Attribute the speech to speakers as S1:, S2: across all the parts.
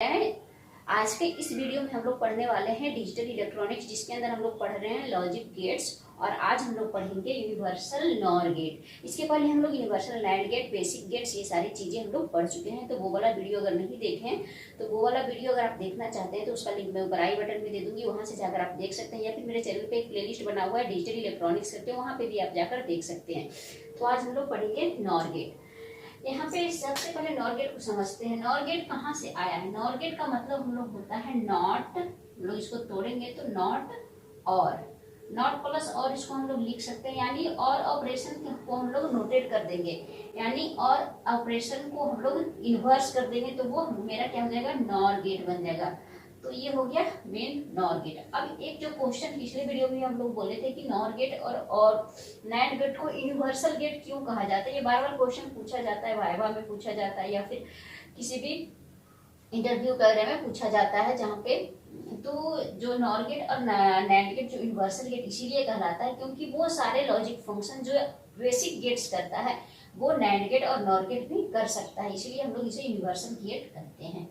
S1: हैं। आज के इस वीडियो में हम लोग पढ़ने वाले हैं डिजिटल इलेक्ट्रॉनिक्स, जिसके अंदर हम लोग पढ़ रहे हैं लॉजिक गेट्स। और आज हम लोग पढ़ेंगे यूनिवर्सल नॉर गेट। इसके पहले हम लोग universal NAND gate, basic gates, ये सारी चीजें हम लोग पढ़ चुके हैं। तो वो वाला वीडियो अगर नहीं देखें तो वो वाला वीडियो अगर आप देखना चाहते हैं तो उसका लिंक मैं ऊपर आई बटन में दे दूंगी, वहां से जाकर आप देख सकते हैं। या फिर मेरे चैनल पे एक प्लेलिस्ट बना हुआ है डिजिटल इलेक्ट्रॉनिक्स करके, वहां पे भी आप जाकर देख सकते हैं। तो आज हम लोग पढ़ेंगे नॉर गेट। यहाँ पे सबसे पहले नॉर गेट को समझते हैं। नॉर गेट कहाँ से आया है? नॉर गेट का मतलब हम लोग होता है नॉट, हम लोग इसको तोड़ेंगे तो नॉट और नॉट प्लस और, इसको हम लोग लिख सकते हैं यानी और ऑपरेशन को हम लोग नोटेट कर देंगे, यानी और ऑपरेशन को हम लोग इन्वर्स कर देंगे तो वो मेरा क्या हो जाएगा, नॉर गेट बन जाएगा। तो ये हो गया मेन नॉर गेट। अब एक जो क्वेश्चन पिछले वीडियो में हम लोग बोले थे कि नॉर गेट और नैंड गेट को यूनिवर्सल गेट क्यों कहा जाता है, ये बार बार क्वेश्चन पूछा जाता है, वाइवा में पूछा जाता है या फिर किसी भी इंटरव्यू वगैरह में पूछा जाता है जहाँ पे। तो जो नॉर गेट और नैंड गेट जो यूनिवर्सल गेट इसीलिए कहलाता है क्योंकि वो सारे लॉजिक फंक्शन जो बेसिक गेट्स करता है वो नैंड गेट और नॉर गेट भी कर सकता है, इसीलिए हम लोग इसे यूनिवर्सल गेट कहते हैं।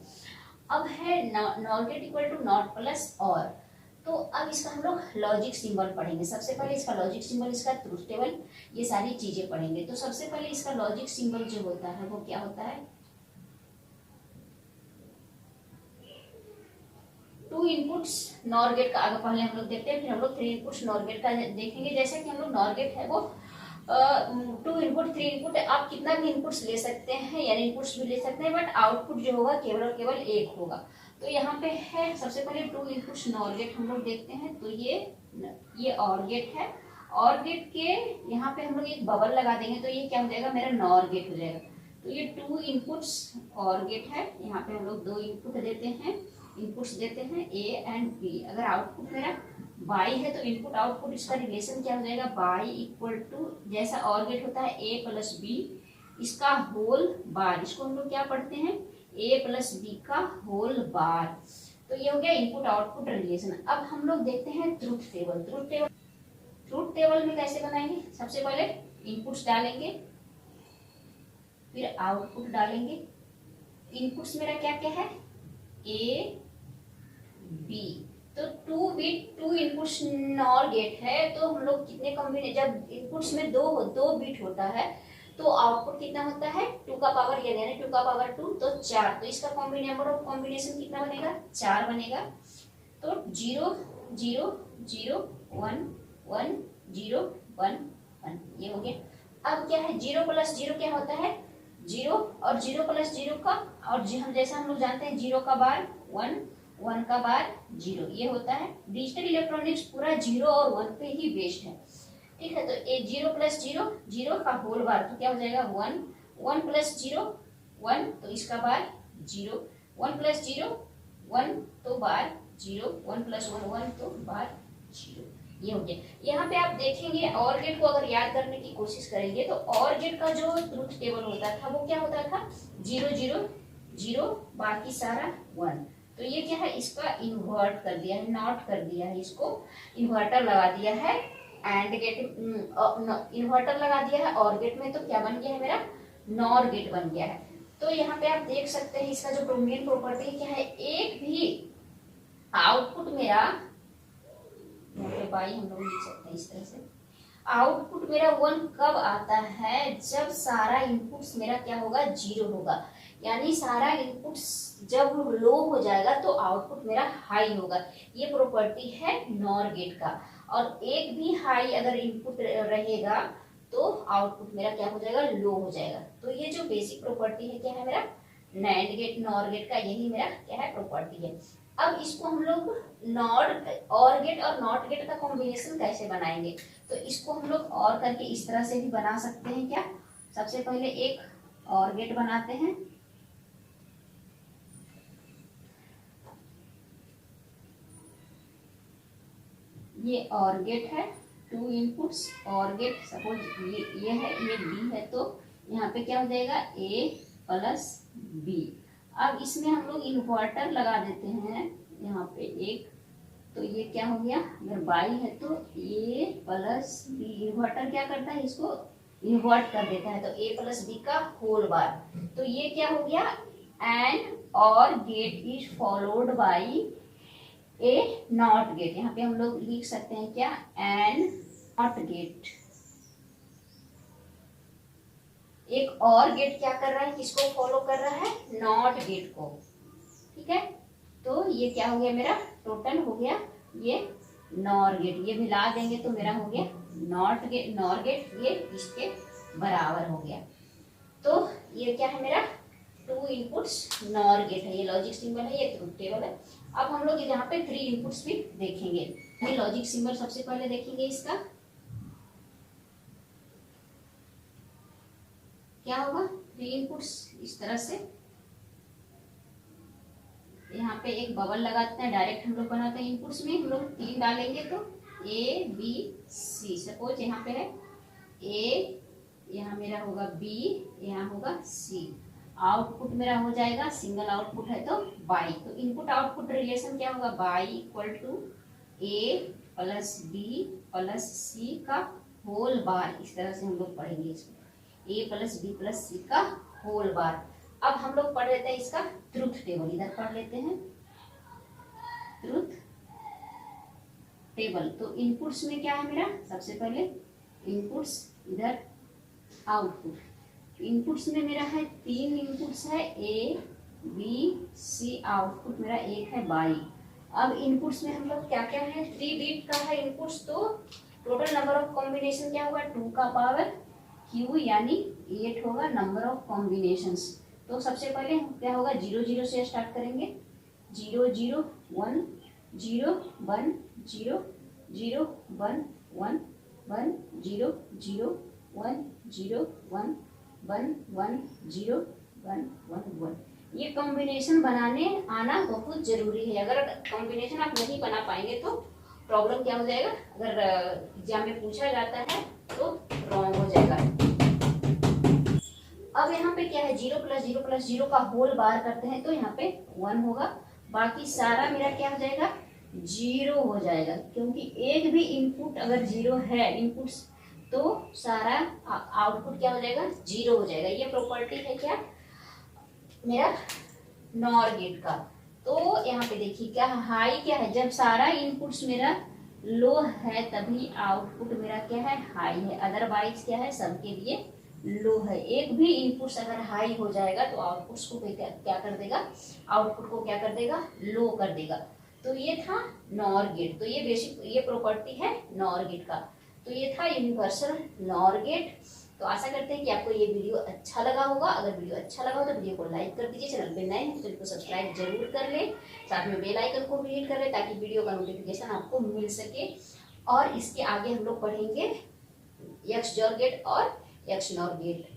S1: अब है NOR gate equal to NOT plus OR. तो अब इसका हम लोग लॉजिक सिंबल पढ़ेंगे। सबसे पहले इसका लॉजिक सिंबल, इसका ट्रूथ टेबल, ये सारी चीजें पढ़ेंगे। तो सबसे पहले इसका लॉजिक सिंबल जो होता है वो क्या होता है, टू इनपुट्स नॉर गेट का आगे पहले हम लोग देखते हैं, फिर हम लोग थ्री इनपुट्स नॉर गेट का देखेंगे। जैसे कि हम लोग नॉर गेट है वो टू इनपुट, थ्री इनपुट, आप कितना भी इनपुट्स ले सकते हैं, यानी इनपुट्स भी ले सकते हैं, बट आउटपुट जो होगा केवल और केवल एक होगा। तो यहाँ पे है सबसे पहले टू इनपुट्स नॉर गेट हम लोग देखते हैं। तो ये और गेट है, और गेट के यहाँ पे हम लोग एक बबल लगा देंगे तो ये क्या हो जाएगा, मेरा नॉर गेट हो जाएगा। तो ये टू इनपुट्स और गेट है, यहाँ पे हम लोग दो इनपुट देते हैं, इनपुट्स देते हैं ए एंड बी। अगर आउटपुट मेरा बाई है तो इनपुट आउटपुट इसका रिलेशन क्या हो जाएगा, बाई इक्वल टू, जैसा और गेट होता है ए प्लस बी इसका होल बार, इसको हम लोग क्या पढ़ते हैं, ए प्लस बी का होल बार। तो ये हो गया इनपुट आउटपुट रिलेशन। अब हम लोग देखते हैं ट्रूथ टेबल। ट्रूथ टेबल में कैसे बनाएंगे, सबसे पहले इनपुट्स डालेंगे, फिर आउटपुट डालेंगे। इनपुट्स मेरा क्या क्या है, ए बी। तो टू इनपुट्स नॉर गेट है तो हम लोग कितने कॉम्बिनेशन, जब इनपुट्स में दो बिट होता है तो आउटपुट कितना होता है, टू का पावर यानी टू का पावर टू, तो चार। तो इसका नंबर ऑफ कॉम्बिनेशन कितना बनेगा, चार बनेगा। तो 0 0 0 1 1 0 1 1, ये हो गया। अब क्या है, 0 प्लस 0 क्या होता है, 0, और 0 प्लस 0 का, और हम जैसा हम लोग जानते हैं 0 का बार 1, 1 का बार 0, ये होता है। डिजिटल इलेक्ट्रॉनिक्स पूरा 0 और 1 पे ही बेस्ड है, ठीक है। तो 0 प्लस 0 0 का होल बार, तो क्या हो जाएगा 1, 1 प्लस 0 1, तो इसका बार 0, 1 प्लस 0 1 तो बार 0, 1 प्लस 1 1 तो बार 0, ये हो गया। यहाँ पे आप देखेंगे और गेट को अगर याद करने की कोशिश करेंगे तो और गेट का जो ट्रूथ टेबल होता था वो क्या होता था, 0 0 0 बाकी सारा 1। तो ये क्या है, इसका इन्वर्ट कर दिया है, नॉट कर दिया है, इसको इन्वर्टर लगा दिया है। एंड गेट इन्वर्टर लगा दिया है और गेट में, तो क्या बन गया है मेरा, नॉर गेट बन गया है। तो यहाँ पे आप देख सकते हैं इसका जो मेन प्रॉपर्टी क्या है, एक भी आउटपुट मेरा, बाई हम लोग लिख सकते हैं इस तरह से, आउटपुट मेरा 1 कब आता है, जब सारा इनपुट्स मेरा क्या होगा, 0 होगा। यानी सारा इनपुट्स जब लो हो जाएगा तो आउटपुट मेरा हाई होगा, ये प्रॉपर्टी है नॉर गेट का। और एक भी हाई अगर इनपुट रहेगा तो आउटपुट मेरा क्या हो जाएगा, लो हो जाएगा। तो ये जो बेसिक प्रॉपर्टी है क्या है मेरा, नैंड गेट नॉर गेट का, यही मेरा क्या है, प्रॉपर्टी है। अब इसको हम लोग और गेट और नॉट गेट का कॉम्बिनेशन कैसे बनाएंगे, तो इसको हम लोग और करके इस तरह से भी बना सकते हैं। क्या, सबसे पहले एक और गेट बनाते हैं, ये और गेट है, टू इनपुट्स और गेट, सपोज ये है, ये बी है, तो यहाँ पे क्या हो जाएगा, ए प्लस बी। अब इसमें हम लोग इन्वर्टर लगा देते हैं यहाँ पे एक, तो ये क्या हो गया, अगर बाई है तो ए प्लस बी, इन्वर्टर क्या करता है, इसको इन्वर्ट कर देता है, तो ए प्लस बी का होल बार। तो ये क्या हो गया, एंड और gate is followed by a NOT gate. यहाँ पे हम लोग लिख सकते हैं क्या, एन नॉट गेट। एक और गेट क्या कर रहा है, किसको फॉलो कर रहा है, नॉट गेट को। ठीक है, तो ये क्या हो गया मेरा, टोटल हो गया ये नॉर गेट। ये मिला देंगे तो मेरा हो गया नॉट गेट, नॉर गेट, ये इसके बराबर हो गया। तो ये क्या है मेरा, 2 इनपुट्स नॉर गेट है, ये लॉजिक सिंबल है, ये ट्रुथ टेबल है। अब हम लोग यहाँ पे 3 इनपुट्स भी देखेंगे। ये लॉजिक सिंबल सबसे पहले देखेंगे, इसका क्या होगा, 3 इनपुट्स इस तरह से। यहाँ पे एक बबल लगाते हैं, डायरेक्ट हम लोग बनाते हैं इनपुट्स में, हम लोग 3 डालेंगे तो ए बी सी। सपोज यहाँ पे है ए, यहाँ मेरा होगा बी, यहाँ होगा सी। आउटपुट मेरा हो जाएगा, सिंगल आउटपुट है तो बाई। तो इनपुट आउटपुट रिलेशन क्या होगा, Y equal to A plus B plus C का होल बार। इस तरह से हम लोग पढ़ेंगे इसको, ए प्लस बी प्लस सी का होल बार। अब हम लोग पढ़ लेते हैं इसका ट्रुथ टेबल, इधर पढ़ लेते हैं ट्रुथ टेबल। तो इनपुट्स में क्या है मेरा, सबसे पहले इनपुट्स, इधर आउटपुट। इनपुट्स में मेरा है 3 इनपुट्स है, ए बी सी। आउटपुट मेरा 1 है बाई। अब इनपुट्स में हम लोग क्या क्या है, 3 बिट का है इनपुट्स, तो टोटल नंबर ऑफ कॉम्बिनेशन क्या होगा, 2 का पावर क्यू यानी 8 होगा नंबर ऑफ कॉम्बिनेशंस। तो सबसे पहले क्या होगा, 0 0 से स्टार्ट करेंगे, 0 0 1 0 1 0 0 1 1 1 0 0 1 0 1 1 1 0 1 1 1। ये कॉम्बिनेशन बनाने आना बहुत जरूरी है। अगर कॉम्बिनेशन आप नहीं बना पाएंगे तो प्रॉब्लम क्या हो जाएगा, अगर एग्जाम में पूछा जाता है तो रॉन्ग हो जाएगा। अब यहाँ पे क्या है, 0 प्लस 0 प्लस 0 का होल बार करते हैं तो यहाँ पे 1 होगा, बाकी सारा मेरा क्या हो जाएगा, 0 हो जाएगा। क्योंकि एक भी इनपुट अगर 0 है इनपुट्स, तो सारा आउटपुट क्या हो जाएगा, 0 हो जाएगा। ये प्रॉपर्टी है क्या मेरा नॉर गेट का। तो यहाँ पे देखिए क्या हाई क्या है, जब सारा इनपुट्स मेरा लो है तभी आउटपुट मेरा क्या है, हाई है। अदरवाइज क्या है, सबके लिए लो है। एक भी इनपुट्स अगर हाई हो जाएगा तो आउटपुट्स को क्या कर देगा, आउटपुट को क्या कर देगा, लो कर देगा। तो ये था नॉर गेट। तो ये बेसिक, ये प्रॉपर्टी है नॉर गेट का। तो ये था यूनिवर्सल नॉर गेट। तो आशा करते हैं कि आपको ये वीडियो अच्छा लगा होगा। अगर वीडियो अच्छा लगा हो तो वीडियो को लाइक कर दीजिए, चैनल पे नए हैं तो चैनल को सब्सक्राइब जरूर कर ले, साथ में बेल आइकन को भी हिट कर ले ताकि वीडियो का नोटिफिकेशन आपको मिल सके। और इसके आगे हम लोग पढ़ेंगे एक्स जॉर गेट और एक्स नॉर गेट।